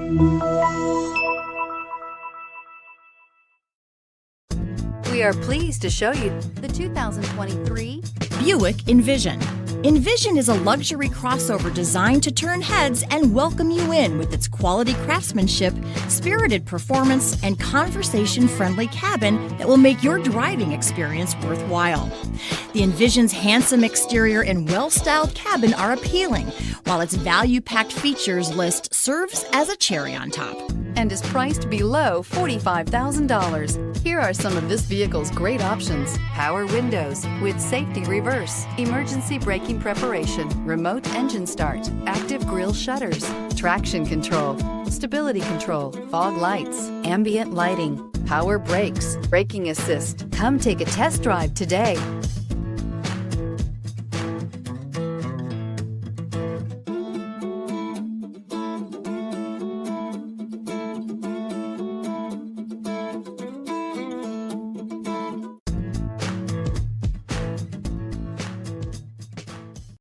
We are pleased to show you the 2023 Buick Envision. Envision is a luxury crossover designed to turn heads and welcome you in with its quality craftsmanship, spirited performance, and conversation-friendly cabin that will make your driving experience worthwhile. The Envision's handsome exterior and well-styled cabin are appealing, while its value-packed features list serves as a cherry on top. and is priced below $45,000. Here are some of this vehicle's great options: power windows with safety reverse, emergency braking preparation, remote engine start, active grille shutters, traction control, stability control, fog lights, ambient lighting, power brakes, braking assist. Come take a test drive today.